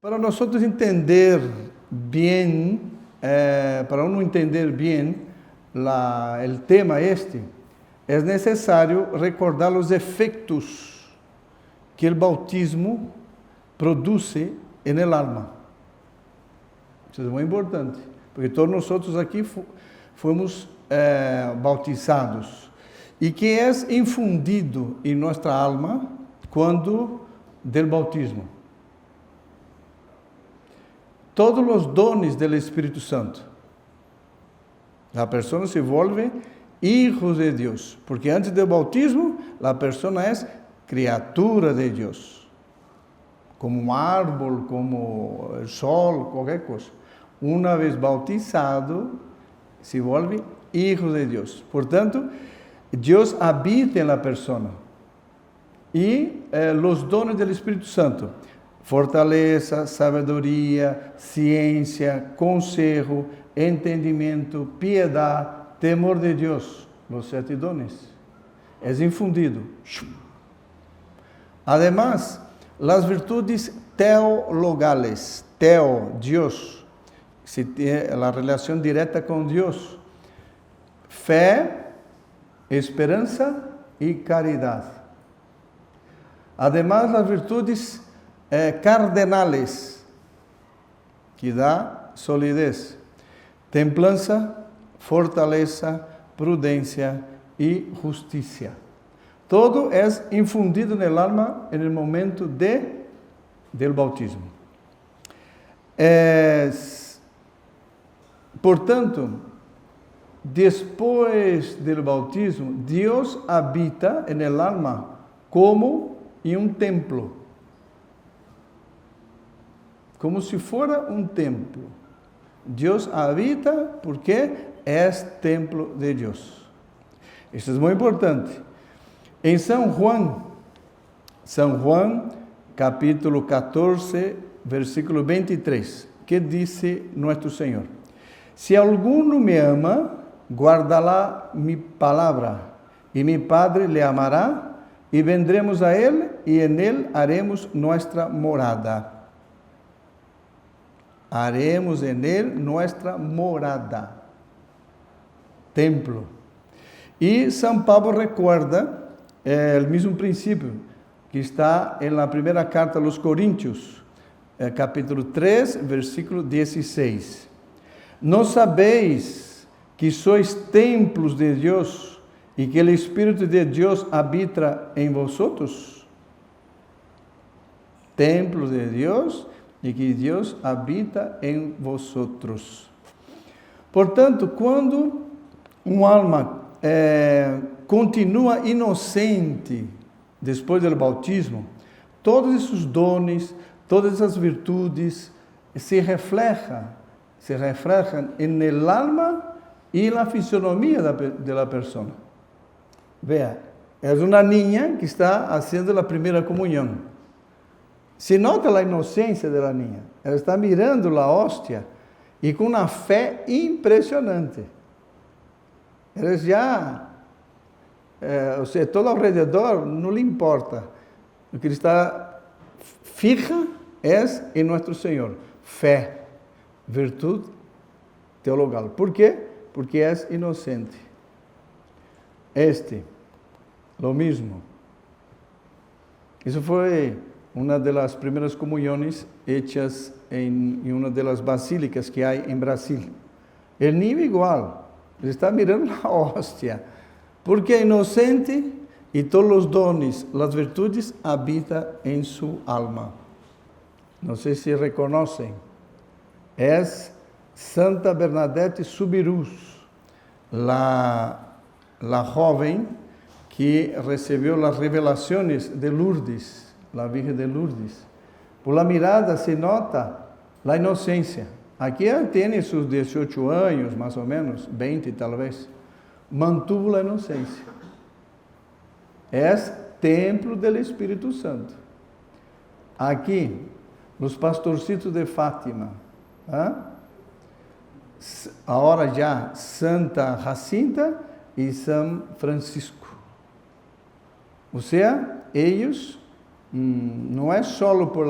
Para nós entender bem, para uno entender bem o tema é necessário recordar os efeitos que o bautismo produz no alma. Isso é muito importante, porque todos nós aqui fomos bautizados e que é infundido em nossa alma quando del bautismo. Todos os dones do Espírito Santo. A pessoa se volve hijo de Deus, porque antes do bautismo, a pessoa é criatura de Deus, como um árbol, como o sol, qualquer coisa. Uma vez bautizado, se volve hijo de Deus. Portanto, Deus habita na pessoa. E os dones do Espírito Santo, fortaleza, sabedoria, ciência, conselho, entendimento, piedade, temor de Deus, os 7 dones, é infundido. Además, as virtudes teologales, Deus, se tem a relação direta com Deus, fé, esperança e caridade. Además, as virtudes cardenales, que dá solidez, templança, fortaleza, prudência e justiça. Todo é infundido no alma no momento del bautismo. Portanto, depois do bautismo, Deus habita no alma como em um templo. Como se fora um templo. Deus habita porque é templo de Deus. Isso é muito importante. Em São João, capítulo 14, versículo 23, que disse nosso Senhor: Se alguno me ama, guardará mi palavra, e mi Padre le amará, e vendremos a ele, e en él haremos nuestra morada. Haremos en él nuestra morada. Templo. E São Paulo recuerda o mesmo princípio que está na primeira carta aos Coríntios, capítulo 3, versículo 16. Não sabeis que sois templos de Deus e que o Espírito de Deus habita em vosotros? Templos de Deus e que Deus habita em vosotros. Portanto, quando uma alma continua inocente depois do bautismo, todos esses dones, todas essas virtudes se reflejam no alma e na fisionomia da pessoa. Vea, é uma niña que está fazendo a primeira comunhão. Se nota a inocência da niña. Ela está mirando a hóstia e com uma fé impressionante. Ela já, todo ao redor não lhe importa. O que está fija é em nosso Senhor. Fé, virtude teologal. Por quê? Porque é inocente. Lo mesmo. Isso foi uma das primeiras comunhões hechas em uma das basílicas que há em Brasil. O niño igual, ele está mirando a hóstia, porque é inocente e todos os dones, as virtudes habitam em sua alma. Não sei se reconhecem. É Santa Bernadette Soubirous, a jovem que recebeu as revelações de Lourdes, a Virgem de Lourdes. Por la mirada se nota a inocência. Aqui ela tem seus 18 anos, mais ou menos, 20 talvez. Mantuvo a inocência. É templo do Espírito Santo. Aqui, os pastorcitos de Fátima. Agora já Santa Jacinta e São Francisco. Ou seja, eles não é só por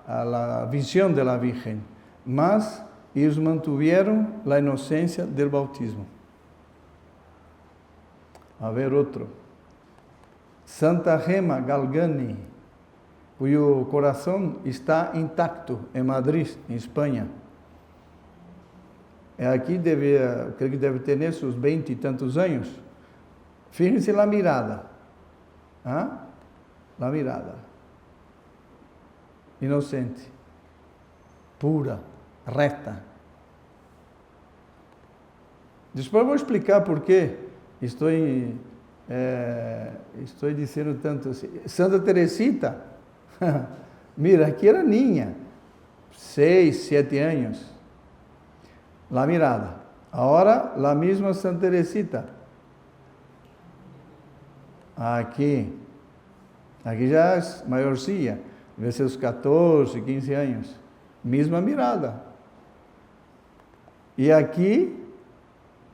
a la visión de la Virgen, mas ellos mantuvieron la inocencia del bautismo. A ver otro. Santa Gema Galgani, cuyo corazón está intacto en Madrid, en España. Aquí creo que debe tener sus 20 y tantos años. Fíjense la mirada. ¿Ah? La mirada. Inocente. Pura. Recta. Después voy a explicar por qué estoy diciendo tanto así. Santa Teresita. Mira, aquí era niña. 6, 7 años. La mirada. Ahora la misma Santa Teresita. Aquí ya es mayorcilla, debe ser los 14, 15 años. Misma mirada. Y aquí,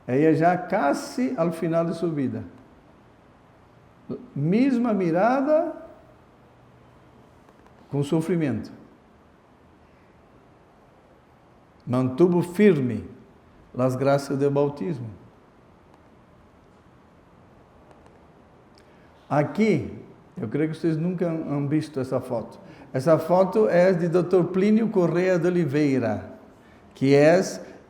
ella ya casi al final de su vida. Misma mirada con sufrimiento. Mantuvo firme las gracias del bautismo. Aqui, eu creio que vocês nunca han visto essa foto. Essa foto é de Dr. Plínio Correa de Oliveira, que é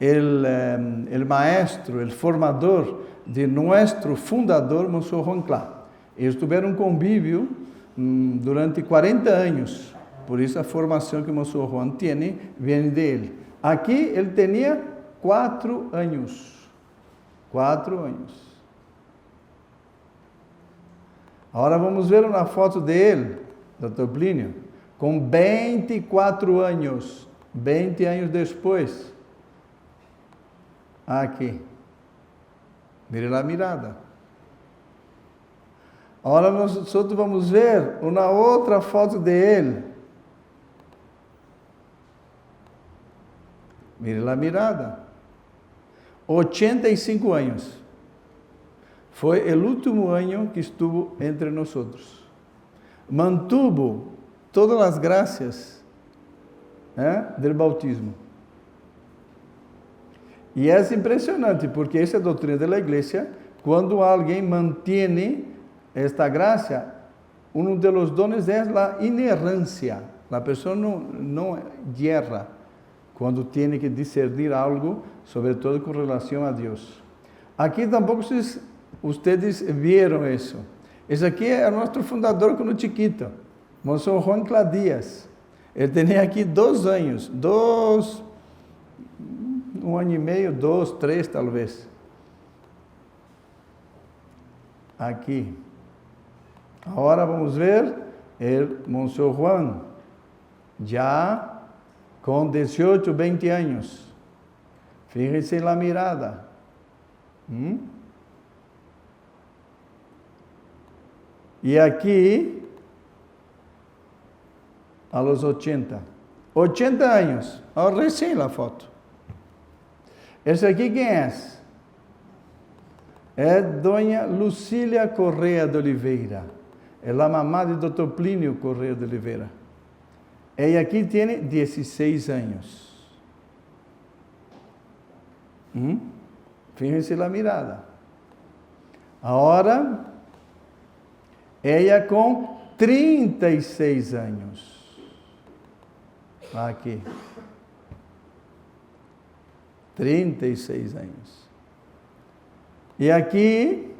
o maestro, o formador de nosso fundador, Monsenhor Juan Clá. Eles tiveram um convívio durante 40 anos, por isso a formação que Monsenhor Juan tem vem dele. Aqui ele tinha 4 anos. 4 anos. Agora vamos ver uma foto dele, Dr. Plínio, com 24 anos, 20 anos depois. Aqui. Mire a mirada. Agora nós vamos ver uma outra foto dele. Mire a mirada. 85 anos. Foi o último ano que estuvo entre nós. Mantuvo todas as graças do bautismo. E é impressionante, porque essa é a doutrina da igreja. Quando alguém mantém esta graça, um dos dones é a inerrância. A pessoa não erra quando tem que discernir algo, sobretudo com relação a Deus. Aqui tampouco vocês viram isso. Esse aqui é o nosso fundador quando chiquito, Monsenhor Juan Clá Díaz. Ele tinha aqui 2 anos, 1 ano e meio, 2, 3 talvez. Aqui. Agora vamos ver o Monsenhor Juan, já com 18, 20 anos. Fíjense na mirada. E aqui, a los 80. 80 anos. Agora recém a foto. Esse aqui quem é? É Dona Lucília Correa de Oliveira. É a mamá de Dr. Plínio Correa de Oliveira. Ela aqui tem 16 anos. Fíjense na mirada. Agora, ela com 36 anos. Aqui. 36 anos. E aqui,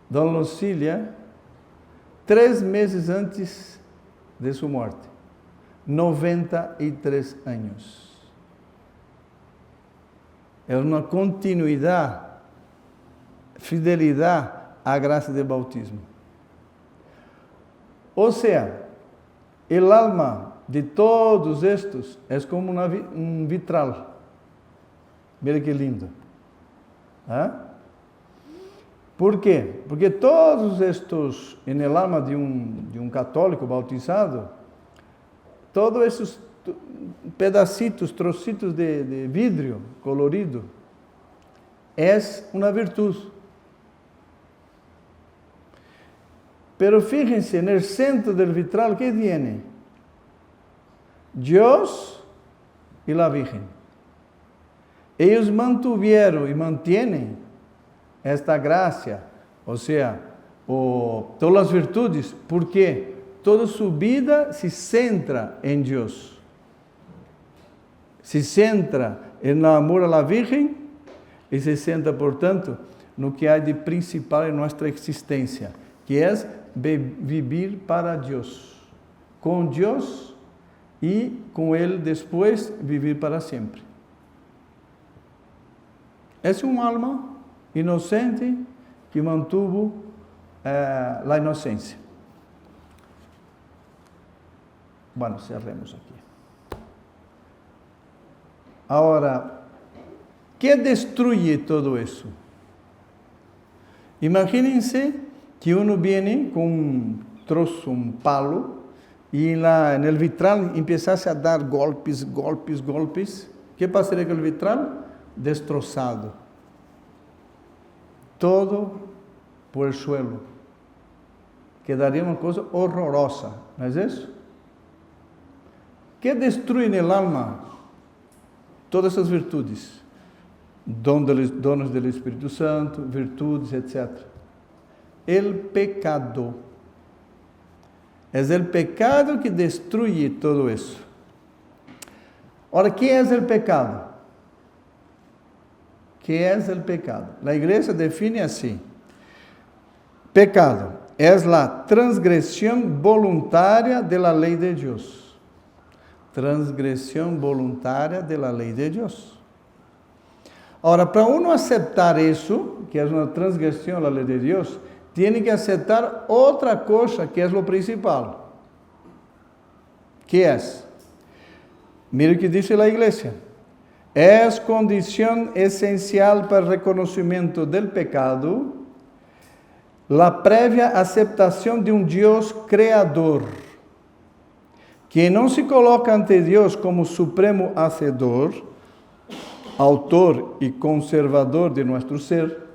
Dona Lucília, 3 meses antes de sua morte. 93 anos. É uma continuidade, fidelidade à graça do bautismo. Ou seja, o alma de todos estes é como um vitral. Mira que lindo. Por quê? Porque todos estes, no alma de um católico bautizado, todos esses pedacitos, trocitos de vidro colorido, é uma virtude. Pero fíjense, no centro del vitral, ¿qué tiene? Dios y la Virgen. Ellos mantuvieron y mantienen esta gracia, o sea, todas las virtudes, porque toda su vida se centra en Dios. Se centra en el amor a la Virgen y se centra, portanto, no que hay de principal en nuestra existencia, que es vivir para Dios, con Dios y con Él después vivir para siempre. Es un alma inocente que mantuvo la inocencia. Bueno, cerremos aquí. Ahora, ¿qué destruye todo eso? Imagínense que uno viene con un trozo, un palo, y en el vitral empiezase a dar golpes. ¿Qué pasaría con el vitral? Destrozado. Todo por el suelo. Quedaría una cosa horrorosa, ¿no es eso? ¿Qué destruye en el alma? Todas esas virtudes. Dones del Espíritu Santo, virtudes, etc. El pecado. Es el pecado que destruye todo eso. Ahora, ¿qué es el pecado? ¿Qué es el pecado? La Iglesia define así. Pecado es la transgresión voluntaria de la ley de Dios. Transgresión voluntaria de la ley de Dios. Ahora, para uno aceptar eso, que es una transgresión a la ley de Dios, tiene que aceptar otra cosa que es lo principal. ¿Qué es? Mire o que dice la Iglesia. Es condición esencial para el reconocimiento del pecado la previa aceptación de un Dios creador, que no se coloca ante Dios como supremo hacedor, autor y conservador de nuestro ser,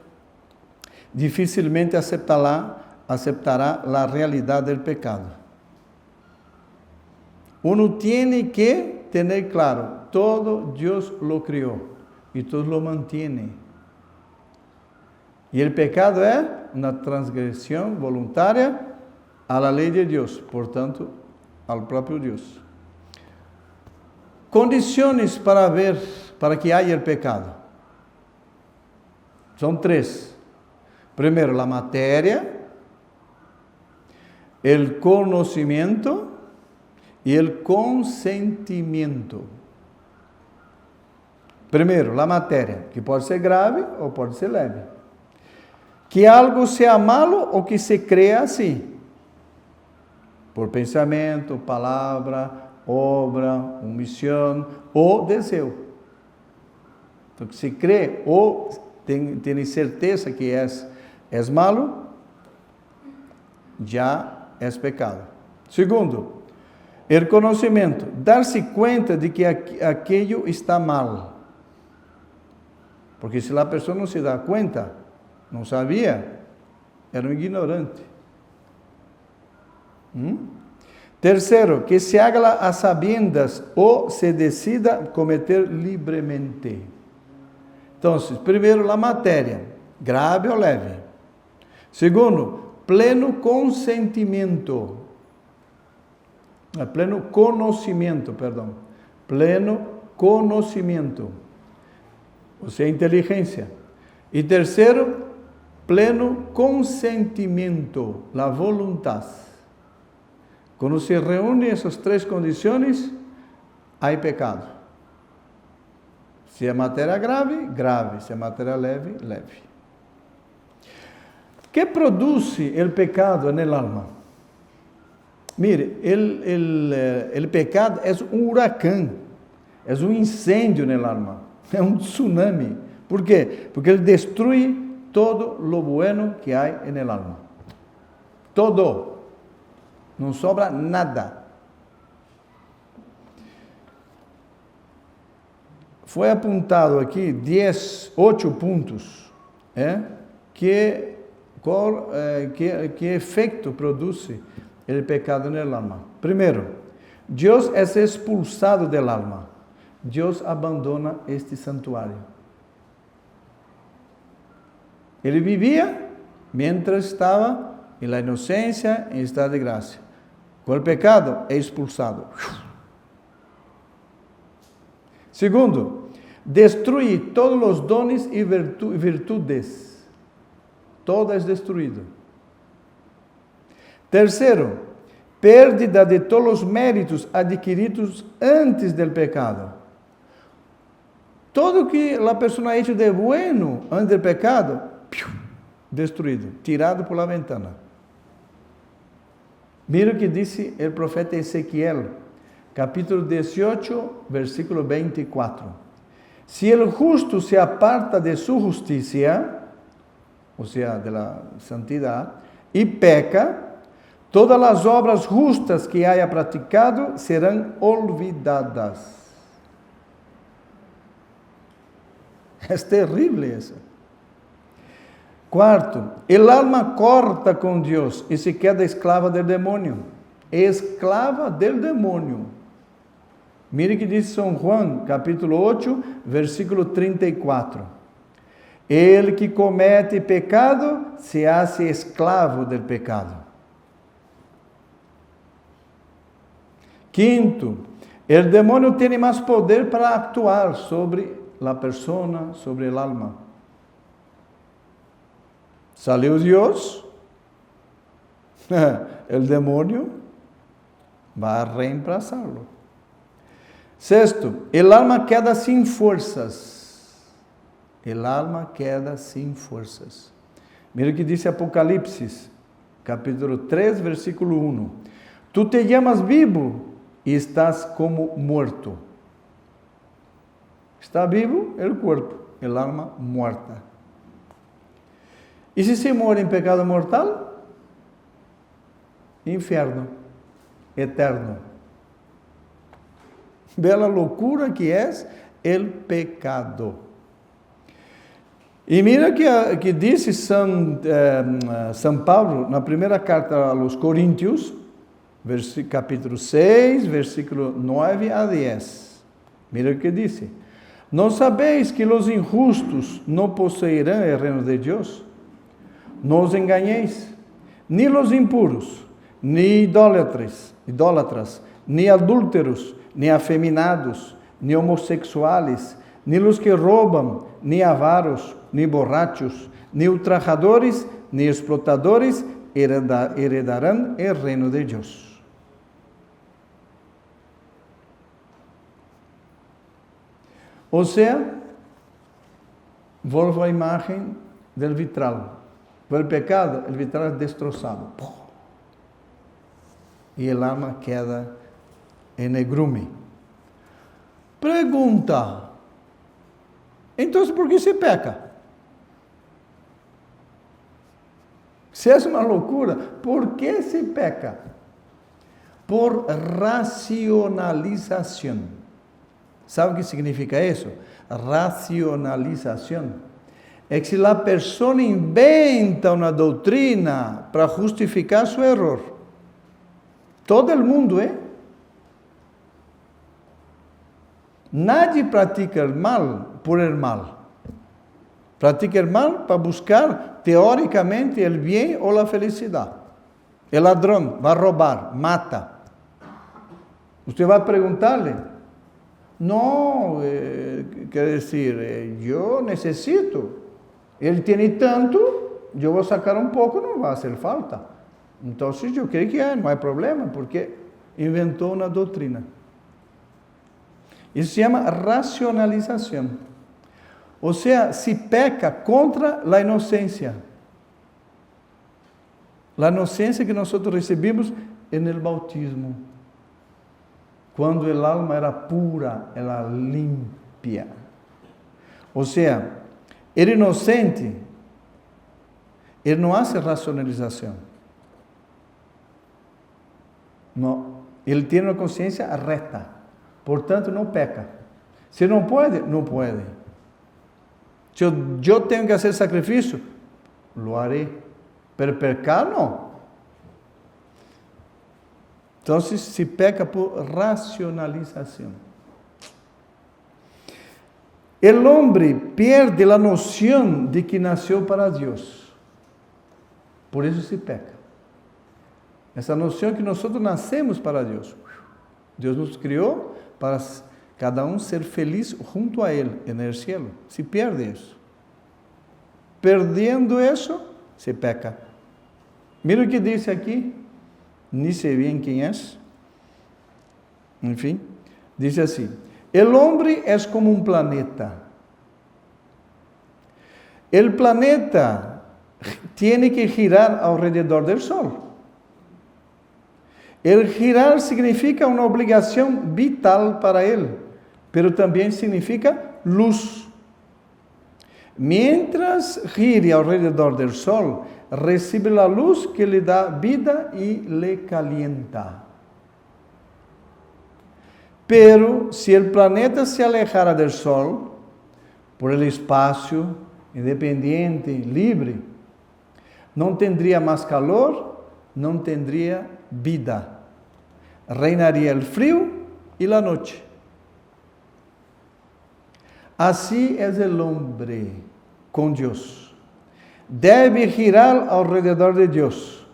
difícilmente aceptará la realidad del pecado. Uno tiene que tener claro, todo Dios lo creó y todo lo mantiene. Y el pecado es una transgresión voluntaria a la ley de Dios, por tanto, al propio Dios. Condiciones para que haya el pecado. Son tres. Primero, la materia, el conocimiento y el consentimiento. Primero, la materia, que pode ser grave ou pode ser leve. Que algo sea malo ou que se crea assim. Por pensamento, palavra, obra, omissão ou desejo. Então, se crê ou tem certeza que é malo, já é pecado. Segundo, o conhecimento, dar-se conta de que aquilo está mal. Porque se a pessoa não se dá conta, não sabia, era um ignorante. Terceiro, que se haga a sabiendas ou se decida cometer livremente. Então, primeiro, a matéria, grave ou leve. Segundo, pleno consentimento. Pleno conhecimento, perdão. Pleno conhecimento. Ou seja, inteligência. E terceiro, pleno consentimento, a vontade. Quando se reúnem essas três condições, há pecado. Se é matéria grave, grave. Se é matéria leve, leve. O que produz o pecado no alma? Mire, o pecado é um huracão, é um incêndio no alma, é um tsunami. ¿Por quê? Porque ele destrui todo lo bueno que há no alma. Todo. Não sobra nada. Foi apontado aqui 8 pontos, que efeito produz o pecado no alma. Primeiro, Dios es expulsado del alma. Dios abandona este santuario. Ele vivia mientras estava em la inocência, em estado de graça. Com o pecado, é expulsado. Segundo, destrui todos os dones e virtudes. Todo é destruído. Terceiro, pérdida de todos os méritos adquiridos antes do pecado. Todo que a pessoa ha hecho de bueno antes do pecado, destruído, tirado por la ventana. Mira o que disse o profeta Ezequiel, capítulo 18, versículo 24. Si el justo se aparta de su justicia, o sea, de la santidad, y peca, todas las obras justas que haya practicado serán olvidadas. É terrível isso. Quarto, el alma corta com Deus e se queda esclava del demônio. Esclava del demônio. Mire que diz São Juan, capítulo 8, versículo 34. El que comete pecado se hace esclavo del pecado. Quinto, el demônio tem mais poder para actuar sobre la persona, sobre el alma. Salió Dios, el demonio va a reemplazarlo. Sexto, el alma queda sin fuerzas. El alma queda sin fuerzas. Mira o que dice Apocalipse, capítulo 3, versículo 1. Tú te llamas vivo y estás como muerto. Está vivo el cuerpo, el alma muerta. E se se morre em pecado mortal? Inferno eterno. Vê a loucura que é o pecado. E mira que disse São Paulo na primeira carta aos Coríntios, capítulo 6, versículo 9 a 10. Mira o que disse. ¿No sabéis que los injustos no poseerán el reino de Dios? No os engañéis, ni los impuros, ni idólatras, ni adúlteros, ni afeminados, ni homosexuales, ni los que roban, ni avaros, ni borrachos, ni ultrajadores, ni explotadores heredarán el reino de Dios. Ou seja, volvo à imagem del vitral. Por el pecado, el vitral es destrozado. E el alma queda en negrume. Pergunta: então por que se peca? Se é uma loucura, por que se peca? Por racionalização. ¿Sabe o que significa isso? Racionalização. É que se a pessoa inventa uma doutrina para justificar seu erro, todo o mundo, Nadie pratica o mal por el mal. Pratica o mal para buscar, teóricamente, o bem ou a felicidade. O ladrão vai roubar, mata. Você vai perguntar-lhe: no, quer decir, yo necesito. Él tiene tanto, yo voy a sacar un poco, no va a hacer falta. Entonces yo creo que no hay problema, porque inventó una doctrina. Isso se chama racionalização. Ou seja, se peca contra a inocência. A inocência que nós recebemos no bautismo. Quando o alma era pura, era limpia. Ou seja, ele inocente, ele não faz racionalização. Não, ele tem uma consciência reta, portanto não peca. Se não pode, não pode. Se eu tenho que fazer sacrifício, lo haré. Pero pecar não. Entonces se peca por racionalización. El hombre pierde la noción de que nació para Dios. Por eso se peca. Essa noção que nós nascemos para Deus. Deus nos criou para cada um ser feliz junto a Ele, no cielo. Se perde isso. Perdendo isso, se peca. Mira o que diz aqui. Nem sei bem quem é. Enfim, diz assim: el hombre é como um planeta. El planeta tiene que girar alrededor del Sol. El girar significa uma obrigação vital para ele, pero também significa luz. Mientras gire alrededor del Sol, recibe la luz que le da vida y le calienta. Pero si el planeta se alejara del Sol, por el espacio, independiente, libre, não tendría más calor, não tendría vida. Reinaría el frío y la noche. Así es el hombre con Dios. Debe girar alrededor de Dios.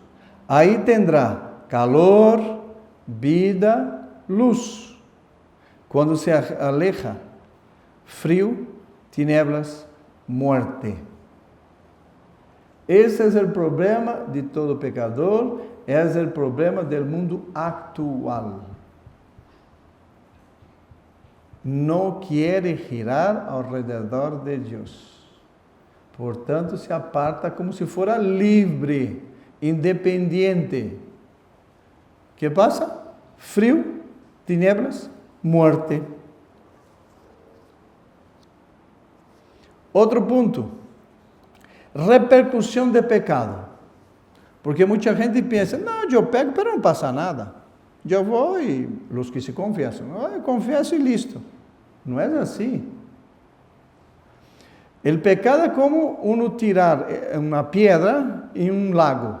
Ahí tendrá calor, vida, luz. Cuando se aleja, frío, tinieblas, muerte. Esse é o problema de todo pecador, esse é o problema do mundo actual. Não quer girar ao redor de Deus. Portanto, se aparta como se fora livre, independiente. Que passa? Frio, tinieblas, muerte. Outro ponto. Repercussão de pecado. Porque muita gente pensa, não, eu pego, mas não passa nada. Eu vou e os que se confessam, eu confesso e listo. Não é assim. O pecado é como uno tirar uma pedra em um lago.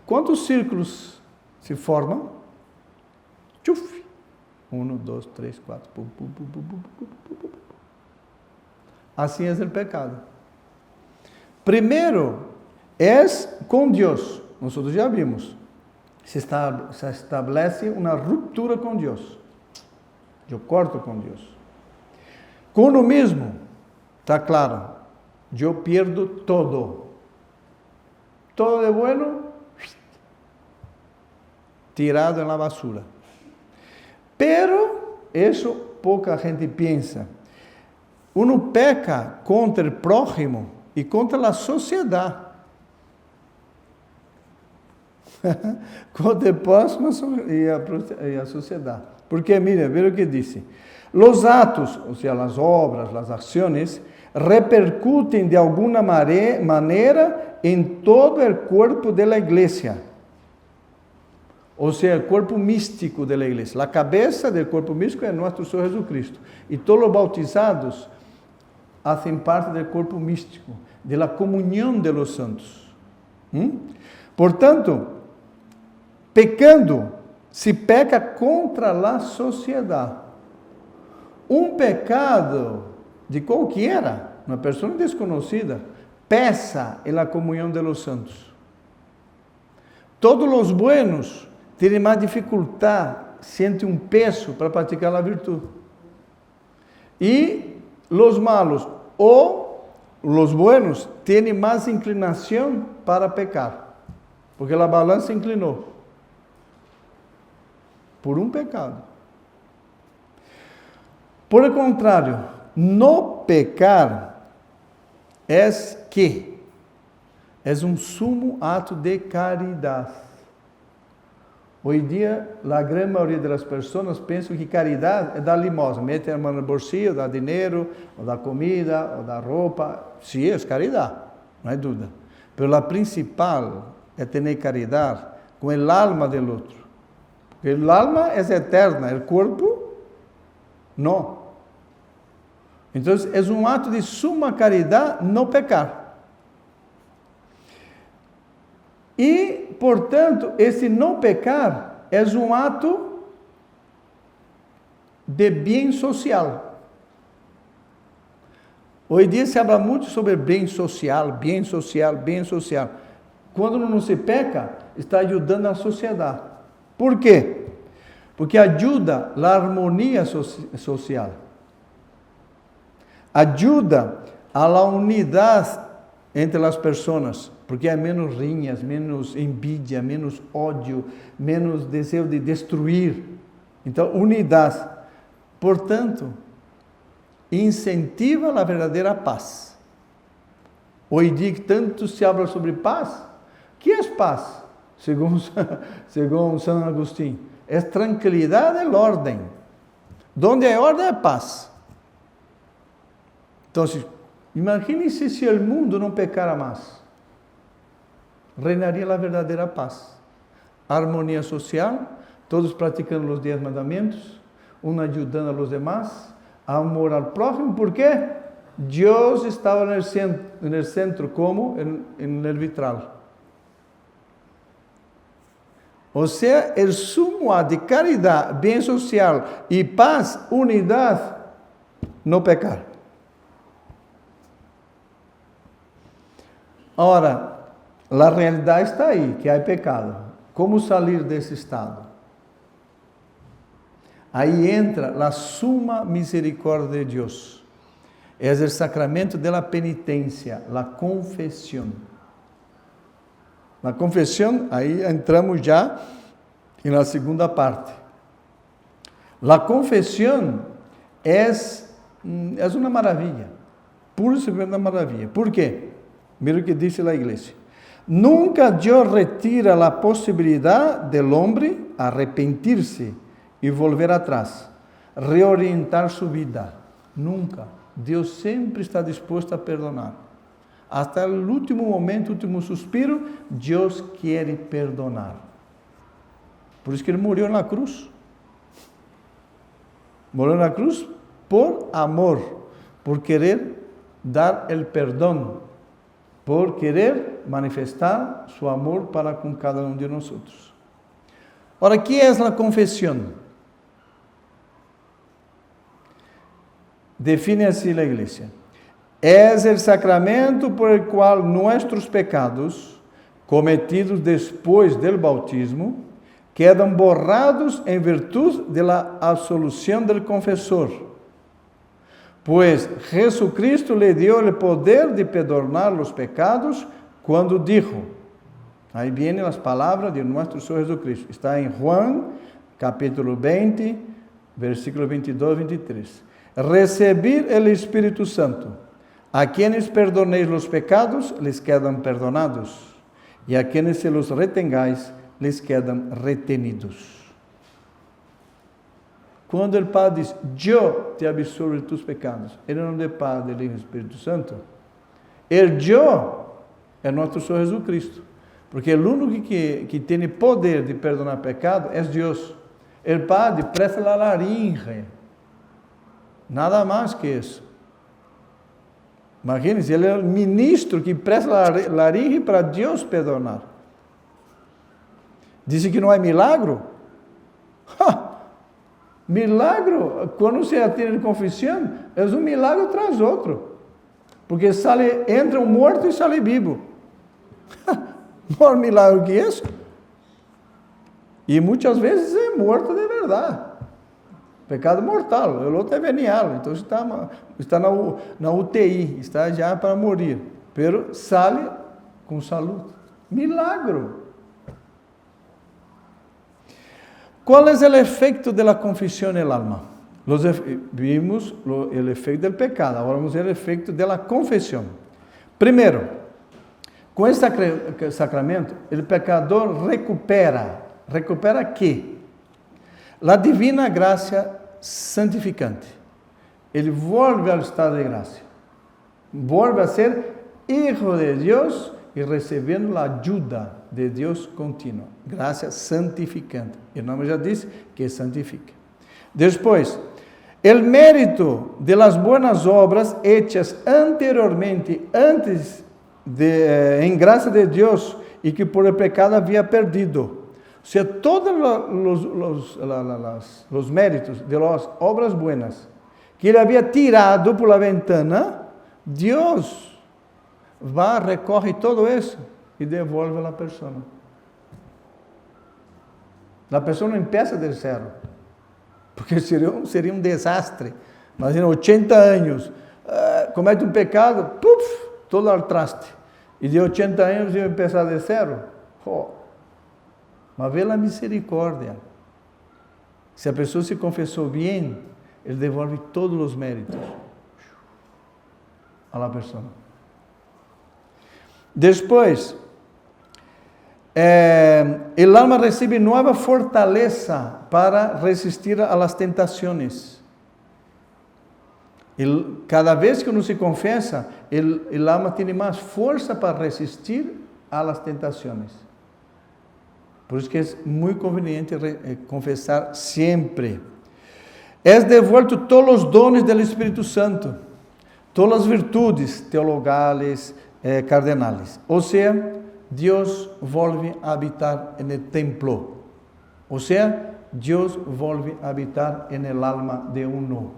Quantos círculos se formam? Tchuf! 1, 2, 3, 4. Pum, pum, pum, pum, pum, pum, pum, pum. Assim é o pecado. Primeiro, é com Deus. Nós já vimos. Se estabelece uma ruptura com Deus. Eu corto com Deus. Com o mesmo, está claro. Eu perdo todo. Todo de bueno, tirado na basura. Pero, isso pouca gente pensa. Uno peca contra o prójimo e contra a sociedade. Contra o próximo e a sociedade. Porque, mire, veja o que diz. Os atos, ou seja, as obras, as ações, repercutem de alguma maneira em todo o corpo da igreja. Ou seja, o corpo místico da igreja. A cabeça do corpo místico é nosso Senhor Jesucristo. E todos os bautizados fazem parte do corpo místico, da comunhão de los santos. Portanto, pecando, se peca contra a sociedade. Um pecado de qualquer, uma pessoa desconhecida, pesa na comunhão de los santos. Todos os buenos têm mais dificuldade, sentem um peso para praticar a virtude. E os malos ou os buenos têm mais inclinação para pecar, porque a balança inclinou por um pecado. Por el contrário, no pecar é que é um sumo ato de caridade. Hoje em dia, a grande maioria das pessoas pensam que caridade é dar limosna, mete a mão no bolsillo, dá dinheiro, ou dá comida, ou dá roupa. Sim, é caridade, não há dúvida. Mas a principal é ter caridade com o alma do outro. Porque o alma é eterna, o corpo não. Então, é um ato de suma caridade não pecar. E, portanto, esse não pecar é um ato de bem social. Hoje em dia se fala muito sobre bem social, bem social, bem social. Quando não se peca, está ajudando a sociedade. Por quê? Porque ajuda a harmonia social. Ajuda a la unidade entre as pessoas, porque há menos rinhas, menos envidia, menos ódio, menos desejo de destruir. Então, unidade. Portanto, incentiva a verdadeira paz. Hoje em dia que tanto se habla sobre paz, o que é paz? Segundo São Agostinho, é tranquilidade e ordem. Donde há ordem, é paz. Então, imagine-se se o mundo não pecara mais. Reinaria a verdadeira paz. Harmonia social, todos praticando os 10 mandamentos, um ajudando a los demás, amor ao próximo, porque Deus estava no centro como no vitral. Ou seja, o sumo de caridade, bem social e paz, unidade, não pecar. Ora, a realidade está aí, que há pecado. Como sair desse estado? Aí entra a suma misericórdia de Deus. É o sacramento da penitência, a confissão. Na confissão, aí entramos já na segunda parte. A confissão é uma maravilha, pura e simplesmente uma maravilha. Por quê? Mira o que diz a igreja. Nunca Deus retira a possibilidade del homem arrepentir-se e volver atrás, reorientar sua vida. Nunca. Deus sempre está disposto a perdonar. Hasta o último momento, o último suspiro, Deus quer perdonar. Por isso que Ele morreu na cruz. Morreu na cruz por amor, por querer dar o perdão, por querer manifestar seu amor para com cada um de nós. Ora, o que é a confissão? Define assim a igreja. É o sacramento por el qual nossos pecados, cometidos depois do bautismo, quedam borrados em virtude da absolução do confessor. Pois Jesucristo lhe deu o poder de perdonar os pecados quando dijo, aí vêm as palavras de nosso Senhor Jesucristo, está em Juan, capítulo 20, versículo 22 e 23. Recebir o Espírito Santo. A quienes perdonéis os pecados, les quedan perdonados. E a quienes se los retengáis, les quedan retenidos. Quando o Padre diz, eu te absolvo tus pecados, Ele não é Padre, Ele é o Espírito Santo. O eu é nosso Senhor Jesus Cristo. Porque o único que tem poder de perdonar pecado é Deus. O Padre presta a laringe. Nada mais que isso. Imagine-se, ele é o ministro que presta a laringe para Deus perdonar. Dizem que não é milagro? Milagro, quando se atende confissão, é um milagre atrás outro. Porque entra um morto e sai vivo. Maior milagre que isso. E muitas vezes é morto de verdade. Pecado mortal, o outro é venial, então está na UTI, está já para morrer, pero sale com saúde. Milagro. Qual é o efeito da confissão no alma? Vimos o efeito do pecado, agora vamos ver o efeito da confissão. Primeiro, com este sacramento, o pecador recupera quê? A divina graça santificante. Ele volve ao estado de graça. Volve a ser hijo de Deus e recebendo a ajuda de Deus contínua. Graça santificante. O nome já diz que santifica. Depois, o mérito de las buenas obras hechas anteriormente, em graça de Deus y que por el pecado había perdido. O sea, todos los méritos de las obras buenas que ele havia tirado por la ventana, Deus vai, recorre todo isso e devolve a pessoa. A pessoa não empieza de zero, porque seria um desastre. Imagina, 80 anos, comete um pecado, puf, todo al traste. E de 80 anos eu empezar de zero. Mas vê a misericórdia. Se a pessoa se confessou bem, ele devolve todos os méritos à pessoa. Depois, el alma recebe nova fortaleza para resistir a las tentações. Cada vez que uno se confessa, el alma tem mais força para resistir a las tentações. Por isso que é muito conveniente confessar sempre. É devuelto todos os dones do Espírito Santo, todas as virtudes teologales, cardenales. Ou seja, Deus volve a habitar no templo. Ou seja, Deus volve a habitar no alma de uno.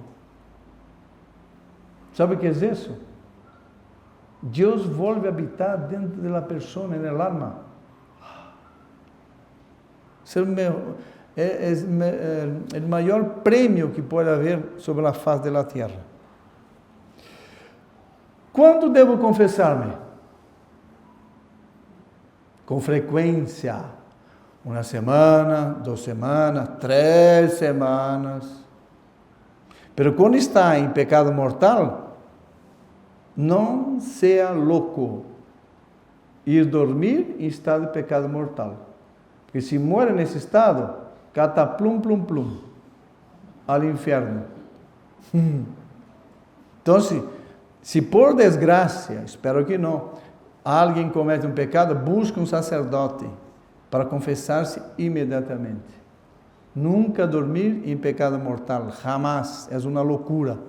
¿Sabe o que é isso? Deus volve a habitar dentro da pessoa, no alma. É o maior prêmio que pode haver sobre a face da terra. Quando devo confessar-me? Com frequência. 1 semana, 2 semanas, 3 semanas. Pero quando está em pecado mortal, não seja louco ir dormir em estado de pecado mortal. Porque se muere nesse estado, cata plum, plum, plum, ao inferno. Então, se por desgraça, espero que não, alguém comete um pecado, busque um sacerdote para confessar-se imediatamente. Nunca dormir em pecado mortal, jamais, é uma loucura.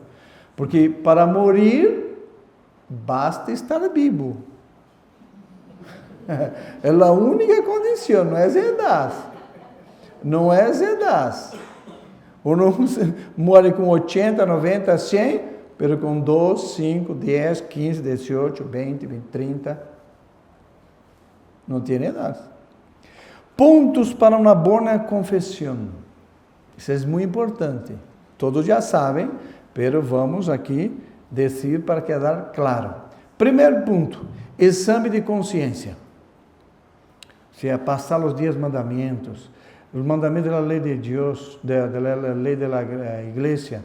Porque para morir, basta estar vivo. É a única condição, não é edad. Não é edad. Uno morre com 80, 90, 100, mas com 2, 5, 10, 15, 18, 20, 30. Não tem idade. Pontos para uma boa confissão. Isso é muito importante. Todos já sabem, mas vamos aqui dizer para quedar claro. Primeiro ponto, exame de consciência. Se é passar os 10 mandamentos, os mandamentos da lei de Deus, da lei da igreja,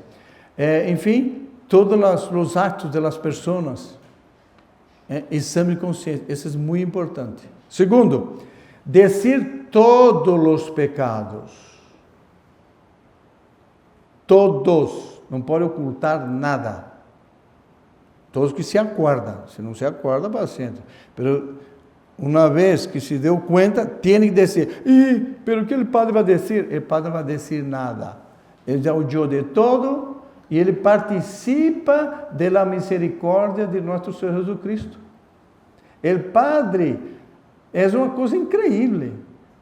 enfim, todos os atos das pessoas, exame de consciência, isso é muito importante. Segundo, dizer todos os pecados, todos, não pode ocultar nada, todos que se acuerdam, se não se acuerda, paciente, pero uma vez que se deu conta, tem que dizer, pero o que o padre vai dizer? O padre vai dizer nada, ele já ouviu de todo, e ele participa da misericórdia de nosso Senhor Jesus Cristo. O padre é uma coisa incrível,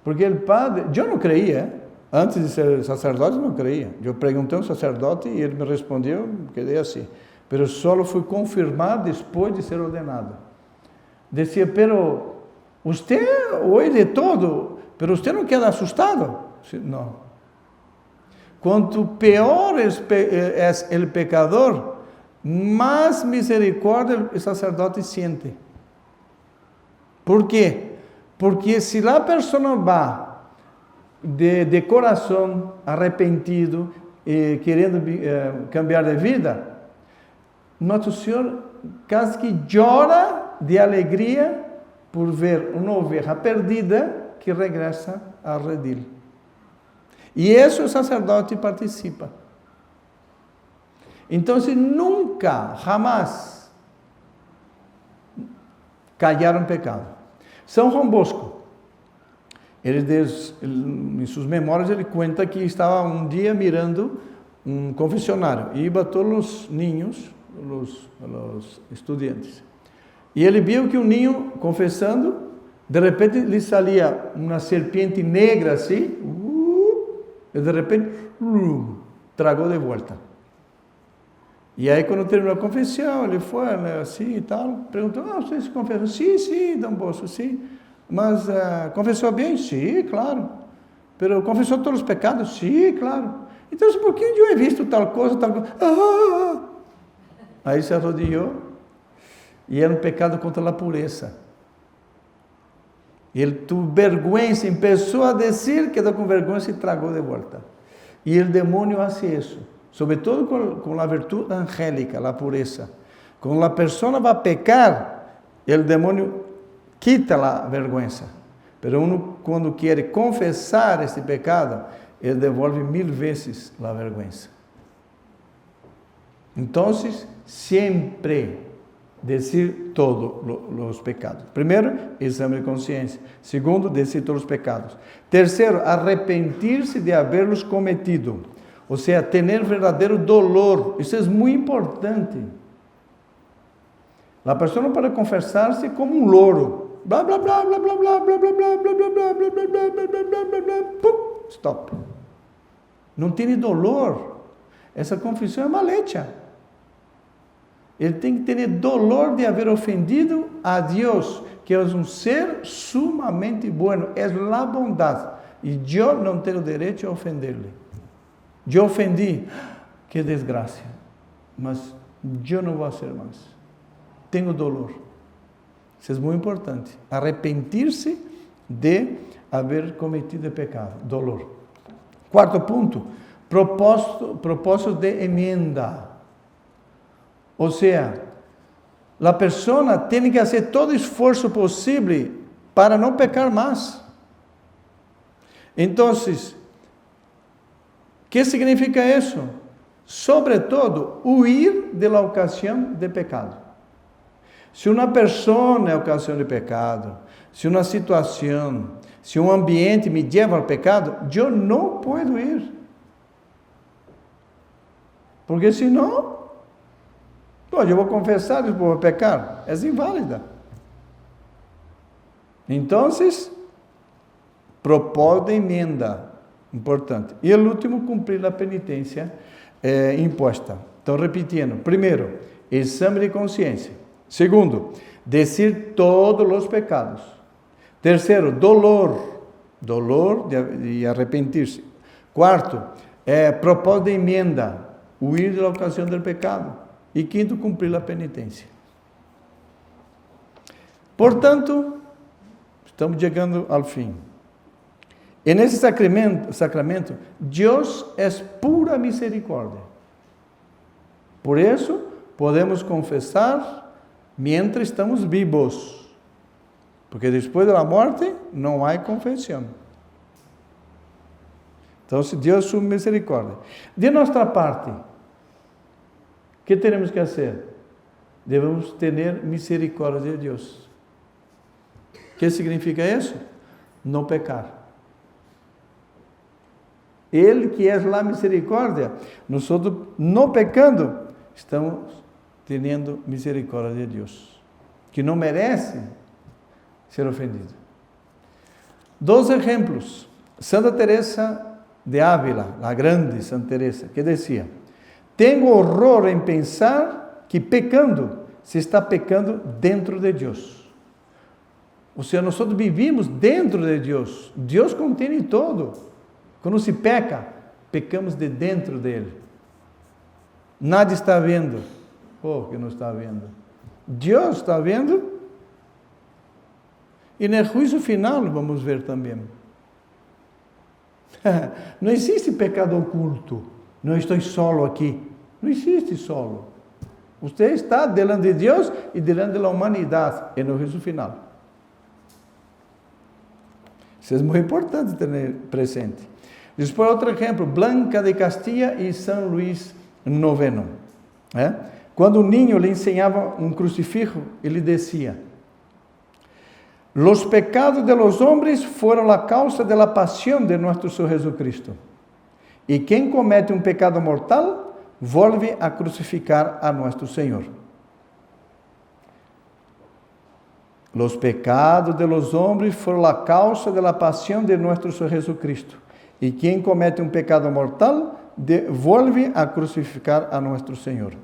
porque o padre, eu não creia, antes de ser sacerdote não creia, eu perguntei a um sacerdote e ele me respondeu, quedei assim, mas só fui confirmar depois de ser ordenado. Dizia, pero você ouve de todo, pero você não queda assustado? Não. Quanto pior é o pecador, mais misericórdia o sacerdote sente. Por quê? Porque se a pessoa vai de coração arrependido, querendo cambiar de vida, nosso Senhor quase que chora de alegria por ver uma ovelha perdida que regressa ao redil. E isso o sacerdote participa. Então, nunca, jamais, calhar um pecado. São João Bosco, em suas memórias, ele conta que estava um dia mirando um confessionário, e iba todos os ninhos, os estudantes. E ele viu que um ninho confessando De repente lhe saía uma serpiente negra assim, e de repente tragou de volta. E aí, quando terminou a confissão, ele foi assim e tal, perguntou: você se confessou? Sim, Dom Bosco, sim. Mas confessou bem? Sim, claro. Pero confessou todos os pecados? Sim, claro. Então, por que eu he visto tal coisa, tal coisa? Aí se arrodillou, e era um pecado contra a pureza. Ele teve vergonha, começou a dizer, quedou com vergonha e tragou de volta. E o demônio faz isso, sobretudo com a virtude angélica, a pureza. Quando a pessoa vai pecar, o demônio quita a vergonha. Mas uno, quando quer confessar este pecado, ele devolve 1000 vezes a vergonha. Então, sempre decir todos os pecados. Primeiro, exame de consciência. Segundo, decir todos os pecados. Terceiro, arrepentir-se de haberlos cometido. Ou seja, ter verdadeiro dolor. Isso é muito importante. A pessoa não pode confessar-se como um louro. Blá, blá, blá, blá, blá, blá, blá, blá, blá, blá, blá, blá, blá, blá, blá, blá, blá, blá, blá, blá, pum, stop. Não tem dolor. Essa confissão é mal hecha. Ele tem que ter dolor de haver ofendido a Deus, que é um ser sumamente bueno, é a bondade. E eu não tenho direito a ofender-lhe. Eu ofendi, que desgraça, mas eu não vou fazer mais. Tenho dolor. Isso é muito importante. Arrepentir-se de haver cometido pecado, dolor. Quarto ponto, propósito de emenda. Ou seja, a pessoa tem que fazer todo o esforço possível para não pecar mais. Então, o que significa isso? Sobretudo, huir da ocasião de pecado. Se uma pessoa é ocasião de pecado, se uma situação, se um ambiente me leva ao pecado, eu não posso ir. Porque senão, eu vou confessar e vou pecar. É inválida. Então, propósito de emenda. Importante. E o último, cumprir a penitência imposta. Então, repetindo. Primeiro, exame de consciência. Segundo, decir todos os pecados. Terceiro, dolor de arrepentir-se. Quarto, propósito de emenda, huir da ocasião do pecado. E quinto, cumprir a penitência. Portanto, estamos chegando ao fim. E nesse sacramento, Deus é pura misericórdia. Por isso, podemos confessar mientras estamos vivos. Porque depois da morte, não há confissão. Então, Deus é sua misericórdia. De nossa parte, o que temos que fazer? Devemos ter misericórdia de Deus. O que significa isso? Não pecar. Ele que é a misericórdia, nós não pecando, estamos tendo misericórdia de Deus, que não merece ser ofendido. 2 exemplos. Santa Teresa de Ávila, a grande Santa Teresa, que dizia: tenho horror em pensar que pecando, se está pecando dentro de Deus. Ou seja, nós vivimos dentro de Deus. Deus contém todo. Quando se peca, pecamos de dentro dele. Nada está vendo. Que não está vendo. Deus está vendo. E no juízo final vamos ver também. Não existe pecado oculto. Não estou solo aqui. Não existe solo. Você está diante de Deus e diante da humanidade. E no juízo final. Isso é muito importante ter presente. Depois, outro exemplo, Blanca de Castilla e São Luís IX. Quando um ninho lhe ensinava um crucifixo, ele dizia: los pecados de los hombres fueron la causa de la pasión de nuestro Senhor Jesucristo. E quem comete um pecado mortal, volve a crucificar a nosso Senhor. Los pecados de los hombres fueron la causa de la pasión de nuestro Señor Jesucristo. Y quien comete un pecado mortal, vuelve a crucificar a nuestro Señor.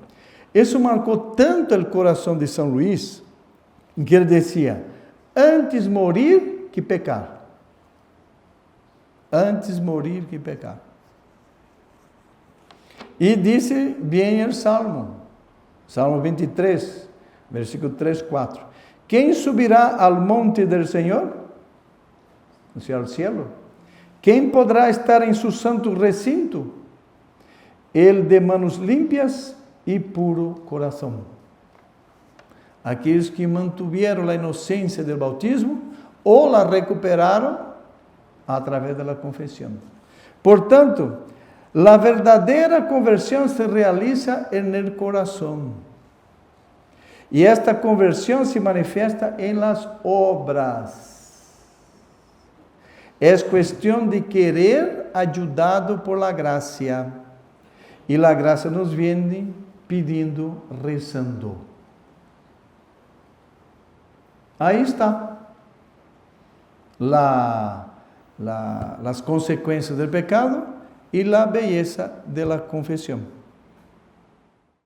Eso marcou tanto o coração de São Luís, que ele dizia, antes morir que pecar. Antes morir que pecar. E disse bem o Salmo 23, versículo 3, 4. Quem subirá ao monte del Senhor? O sea, ao cielo. Quem poderá estar em seu santo recinto? El de manos limpias e puro coração. Aqueles que mantiveram a inocência do bautismo ou la recuperaram através da confissão. Portanto, a verdadeira conversão se realiza no coração. E esta conversão se manifesta em las obras. É questão de querer ayudado por la gracia. E la gracia nos viene pedindo, rezando. Aí está las consequências do pecado e la belleza de la confesión.